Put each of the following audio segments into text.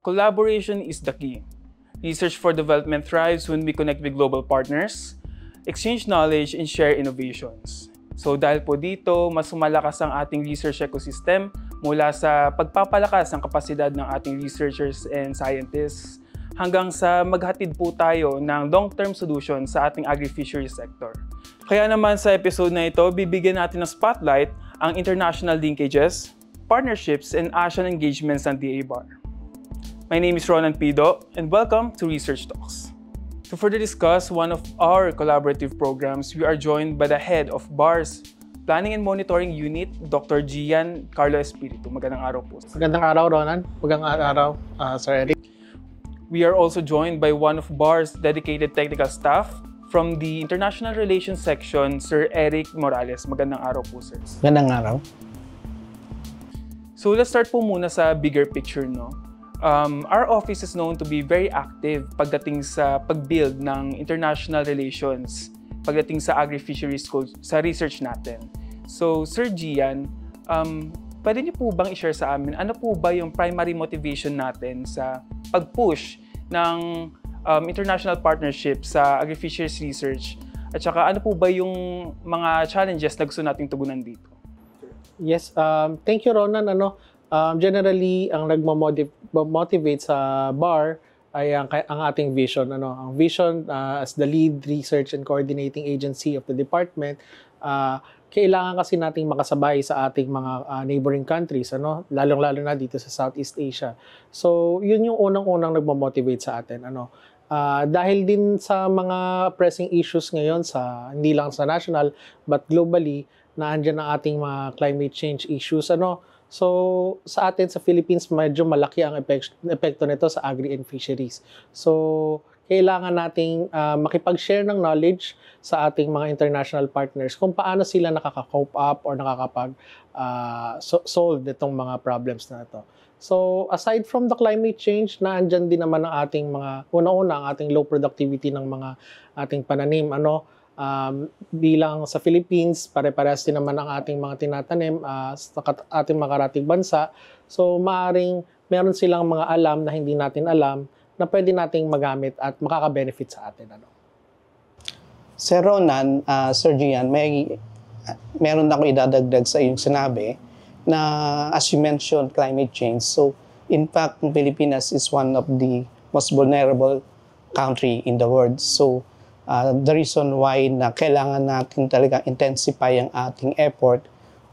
Collaboration is the key. Research for development thrives when we connect with global partners, exchange knowledge, and share innovations. So dahil po dito, mas malakas ang ating research ecosystem mula sa pagpapalakas ng kapasidad ng ating researchers and scientists hanggang sa maghatid po tayo ng long-term solution sa ating agri-fishery sector. Kaya naman sa episode na ito, bibigyan natin ng spotlight ang international linkages, partnerships, and ASEAN engagements ng DA-BAR. My name is Ronan Pido, and welcome to Research Talks. To further discuss one of our collaborative programs, we are joined by the head of BAR's Planning and Monitoring Unit, Dr. Gian Carlo Espiritu. Magandang araw po. Magandang araw, Ronan. Magandang araw, Sir Eric. We are also joined by one of BAR's dedicated technical staff from the International Relations Section, Sir Eric Morales. Magandang araw po, sir. Magandang araw. So let's start po muna sa bigger picture, no? Our office is known to be very active pagdating sa pag-build ng international relations, pagdating sa agri-fisheries sa research natin. So, Sir Gian, pwede niyo po bang i-share sa amin, ano po ba yung primary motivation natin sa pag-push ng international partnership sa agri-fisheries research? At saka, ano po ba yung mga challenges na gusto nating tugunan dito? Yes, thank you, Ronan. Generally, ang nagmo-motivate sa BAR ay ang ating vision. Ang vision as the lead research and coordinating agency of the department, kailangan kasi nating makasabay sa ating mga neighboring countries, lalong-lalo na dito sa Southeast Asia. So, yun yung unang-unang nagmo-motivate sa atin. Dahil din sa mga pressing issues ngayon, hindi lang sa national, but globally, na andyan ang ating mga climate change issues. So, sa atin sa Philippines, medyo malaki ang epekto nito sa agri and fisheries. So, kailangan nating makipag-share ng knowledge sa ating mga international partners kung paano sila nakaka-cope up or solve itong mga problems na ito. So, aside from the climate change, naandyan din naman ang ating mga, una-una, ang ating low productivity ng mga ating pananim. Bilang sa Philippines, pare-parehas din naman ang ating mga tinatanim sa ating mga karatig bansa. So, meron silang mga alam na hindi natin alam na pwede nating magamit at makaka-benefit sa atin. Sir Ronan, Sir Gian, meron ako idadagdag sa iyong sinabi na as you mentioned, climate change. So, in fact, Pilipinas is one of the most vulnerable country in the world. So, the reason why na kailangan natin talaga intensify ang ating effort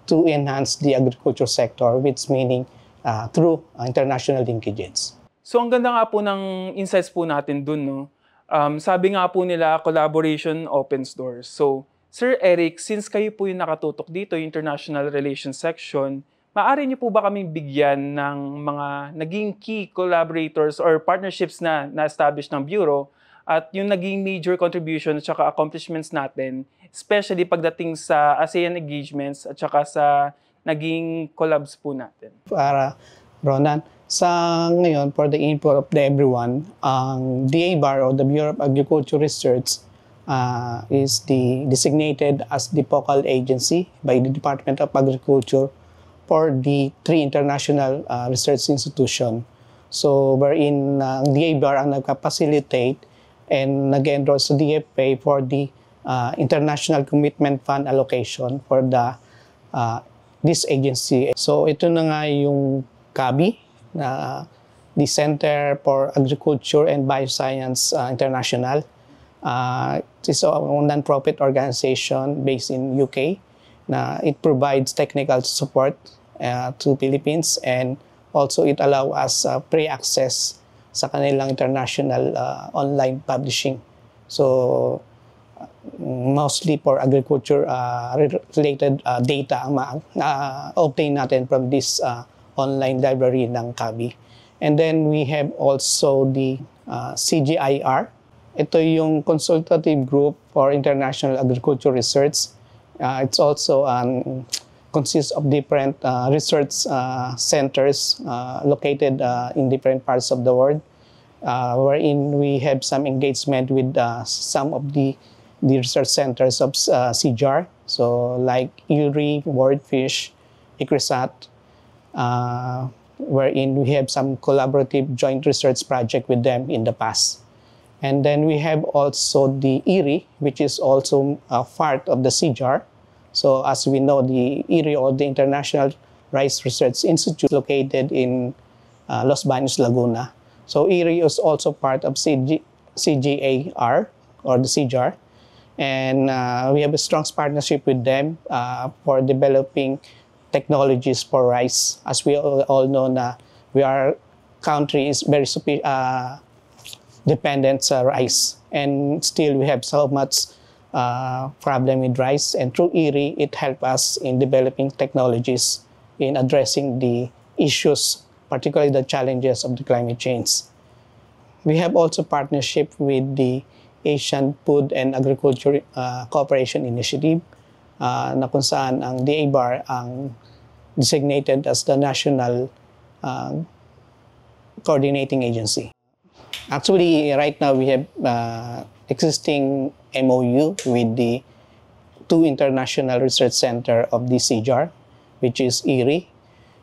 to enhance the agriculture sector, which meaning through international linkages. So ang ganda nga po ng insights po natin dun, no? Sabi nga po nila, collaboration opens doors. So, Sir Eric, since kayo po yung nakatutok dito, yung International Relations Section, maaari niyo po ba kaming bigyan ng mga naging key collaborators or partnerships na na-establish ng Bureau at yung naging major contribution at saka accomplishments natin, especially pagdating sa ASEAN engagements at saka sa naging collabs po natin? Para, Ronan, sa ngayon, for the input of everyone, ang DA-BAR or the Bureau of Agriculture Research is designated as the focal agency by the Department of Agriculture for the 3 international research institutions. So, wherein ang DA-BAR ang nagka-facilitate and nag-endorse sa DFA for the International Commitment Fund allocation for this agency. So ito na nga yung CABI, the Center for Agriculture and Bioscience International. It is a non-profit organization based in UK. It provides technical support to Philippines, and also it allows us pre-access sa kanilang international online publishing. So, mostly for agriculture related data ang obtain natin from this online library ng CABI. And then we have also the CGIR. Ito yung Consultative Group for International Agriculture Research. It's also consists of different research centers located in different parts of the world, wherein we have some engagement with some of the research centers of CGIAR, so like URI, WorldFish, ICRISAT, wherein we have some collaborative joint research project with them in the past. And then we have also the IRI, which is also a part of the CJAR. So as we know, the IRI, or the International Rice Research Institute, located in Los Baños, Laguna. So IRI is also part of CGAR, or the CJAR. And we have a strong partnership with them for developing technologies for rice. As we all know, our country is very dependent on rice, and still we have so much problem with rice. And through IRI, it helped us in developing technologies in addressing the issues, particularly the challenges of the climate change. We have also partnership with the Asian Food and Agriculture Cooperation Initiative, na kung saan ang DABAR ang designated as the national coordinating agency. Actually, right now we have existing MOU with the two international research center of the CJAR, which is IRI,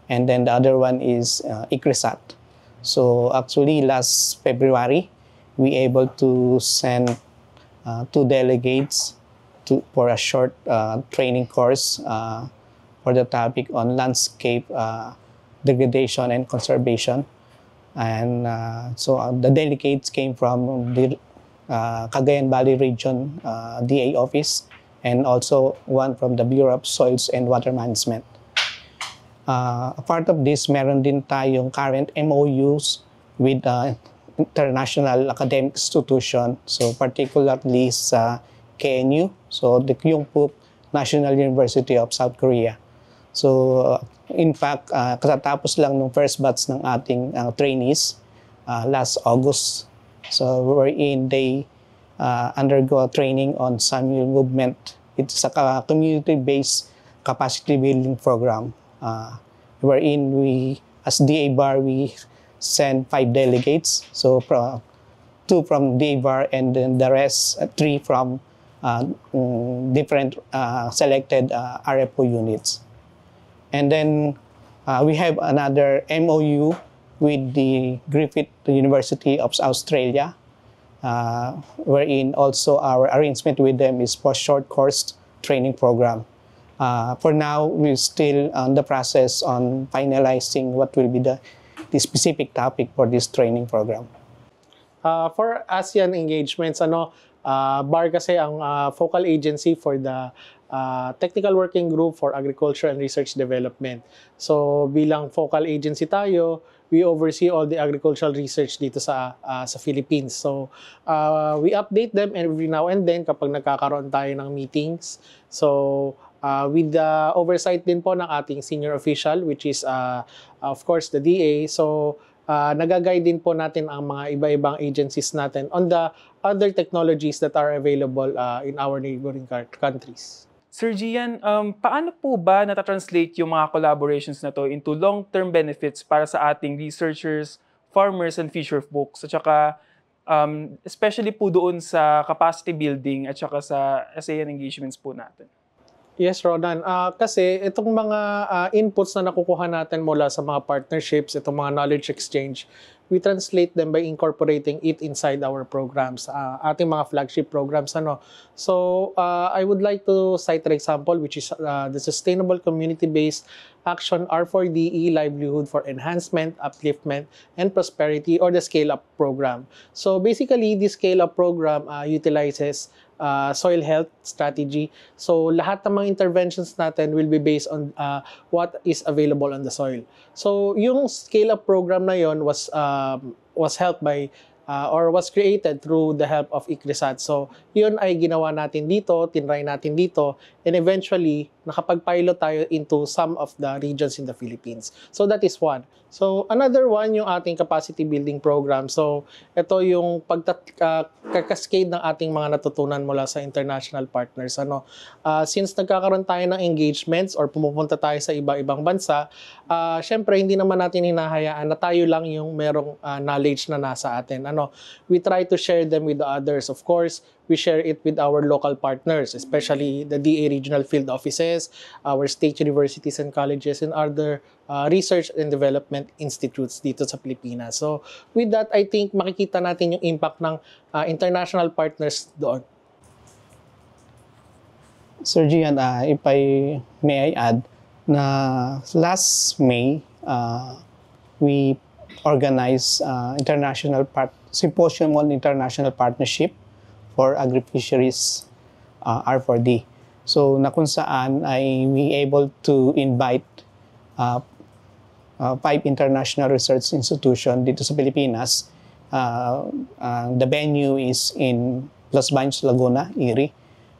and then the other one is ICRISAT. So actually, last February, we able to send 2 delegates for a short training course for the topic on landscape degradation and conservation. And so the delegates came from the Cagayan Valley Region DA office, and also one from the Bureau of Soils and Water Management. A part of this, meron din tayong current MOUs with international academic institution, so particularly sa KNU, so the Kyungpook National University of South Korea. So in fact, katatapos lang ng first batch ng ating trainees last August. So wherein they undergo training on Samuel movement. It's a community-based capacity building program, wherein we, as DABAR, we send 5 delegates. So 2 from DABAR, and then the rest 3 from different selected RFO units. And then we have another MOU with the Griffith University of Australia, wherein also our arrangement with them is for short course training program. For now, we're still on the process on finalizing what will be the specific topic for this training program. For ASEAN engagements, BAR kasi ang focal agency for the Technical Working Group for Agriculture and Research Development. So bilang focal agency tayo, we oversee all the agricultural research dito sa Philippines. So we update them every now and then kapag nagkakaroon tayo ng meetings. So with the oversight din po ng ating senior official, which is of course the DA. So nagagay din po natin ang mga iba-ibang agencies natin on the other technologies that are available in our neighboring countries. Sir Gian, paano po ba natatranslate yung mga collaborations na to into long-term benefits para sa ating researchers, farmers, and fisher folks? At saka, especially po doon sa capacity building at saka sa ASEAN engagements po natin. Yes, Ronan. Kasi itong mga inputs na nakukuha natin mula sa mga partnerships, itong mga knowledge exchange, we translate them by incorporating it inside our programs, ating mga flagship programs. So, I would like to cite an example, which is the Sustainable Community-Based Action R4DE Livelihood for Enhancement, Upliftment, and Prosperity, or the Scale-Up Program. So, basically, this Scale-Up Program utilizes soil health strategy. So, lahat ng mga interventions natin will be based on what is available on the soil. So, yung scale-up program na yon was helped by or was created through the help of ICRISAT. So, yun ay ginawa natin dito, tinry natin dito, and eventually, nakapag-pilot tayo into some of the regions in the Philippines. So, that is one. So, another one, yung ating capacity building program. So, ito yung pagkakascade ng ating mga natutunan mula sa international partners. Since nagkakaroon tayo ng engagements or pumupunta tayo sa iba-ibang bansa, syempre, hindi naman natin hinahayaan na tayo lang yung merong knowledge na nasa atin. We try to share them with the others. Of course, we share it with our local partners, especially the DA regional field offices, our state universities and colleges, and other research and development institutes dito sa Pilipinas. So with that, I think makikita natin yung impact ng international partners doon. Sir Gian, if may I add, na last May, we organized symposium on international partnership for agri-fisheries, R4D. So na kung saan ay we able to invite 5 international research institution dito sa Pilipinas. The venue is in Los Baños, Laguna, Erie,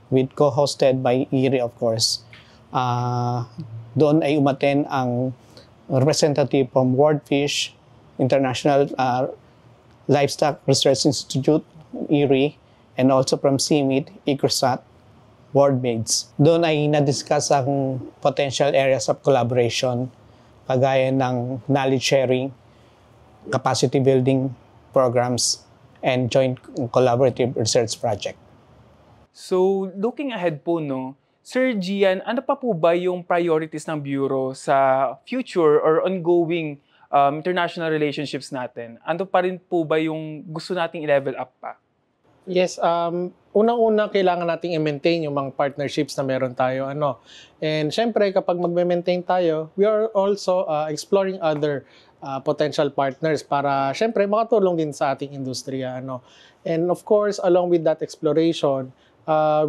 with co-hosted by Erie, of course. Doon ay umaten ang representative from World Fish, International Livestock Research Institute, Erie, and also from CIMMYT, ICRISAT, World Maids. Doon ay na-discuss ang potential areas of collaboration, kagaya ng knowledge sharing, capacity building programs, and joint collaborative research project. So, looking ahead po, no, Sir Gian, ano pa po ba yung priorities ng Bureau sa future or ongoing international relationships natin? Ano pa rin po ba yung gusto nating i-level up pa? Yes, unang-una kailangan nating i-maintain yung mga partnerships na meron tayo. And syempre, kapag magme-maintain tayo, we are also exploring other potential partners para syempre makatulong din sa ating industriya. And of course, along with that exploration,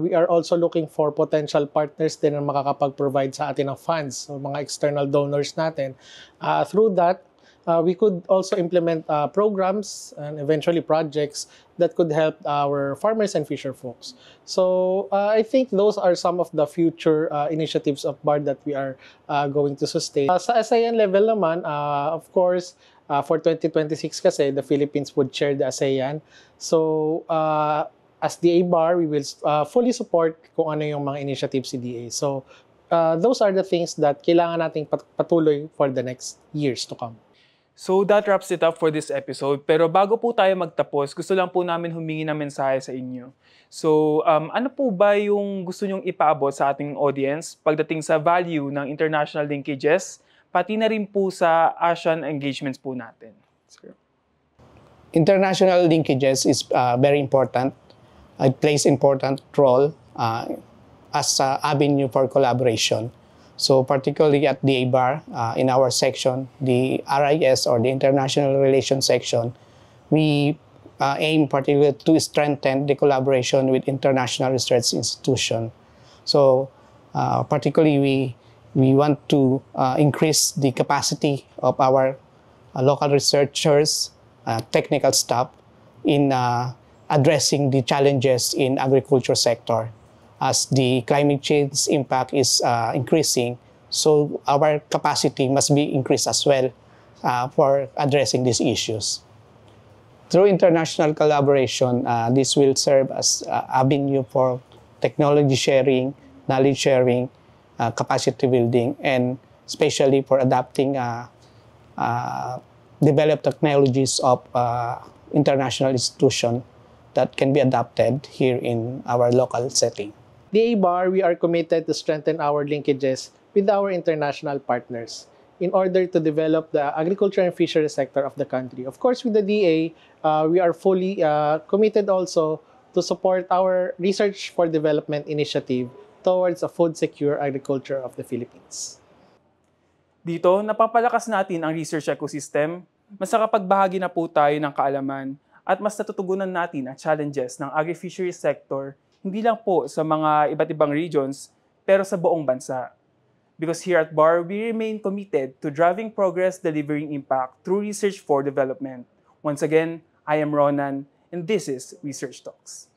we are also looking for potential partners din na makakapag-provide sa atin ng funds, so mga external donors natin. Through that, we could also implement programs and eventually projects that could help our farmers and fisher folks. So I think those are some of the future initiatives of BARD that we are going to sustain. Sa ASEAN level naman, of course, for 2026 kasi, the Philippines would chair the ASEAN. So as DA BAR, we will fully support kung ano yung mga initiatives si DA. So those are the things that kailangan nating patuloy for the next years to come. So that wraps it up for this episode. Pero bago po tayo magtapos, gusto lang po namin humingi ng mensahe sa inyo. So ano po ba yung gusto nyong ipaabot sa ating audience pagdating sa value ng international linkages, pati na rin po sa ASEAN engagements po natin? Sir. International linkages is very important. It plays important role as an avenue for collaboration. So particularly at the ABAR, in our section, the RIS or the International Relations section, we aim particularly to strengthen the collaboration with international research institutions. So particularly we want to increase the capacity of our local researchers, technical staff in addressing the challenges in agriculture sector. As the climate change impact is increasing, so our capacity must be increased as well for addressing these issues. Through international collaboration, this will serve as avenue for technology sharing, knowledge sharing, capacity building, and especially for adapting developed technologies of international institutions that can be adapted here in our local setting. The ABAR, we are committed to strengthen our linkages with our international partners in order to develop the agriculture and fisheries sector of the country. Of course, with the DA, we are fully committed also to support our Research for Development initiative towards a food-secure agriculture of the Philippines. Dito, napapalakas natin ang research ecosystem, mas nakapagbahagi na po tayo ng kaalaman, at mas natutugunan natin ang challenges ng agri-fisheries sector hindi lang po sa mga iba't ibang regions, pero sa buong bansa. Because here at BAR, we remain committed to driving progress, delivering impact through research for development. Once again, I am Ronan, and this is Research Talks.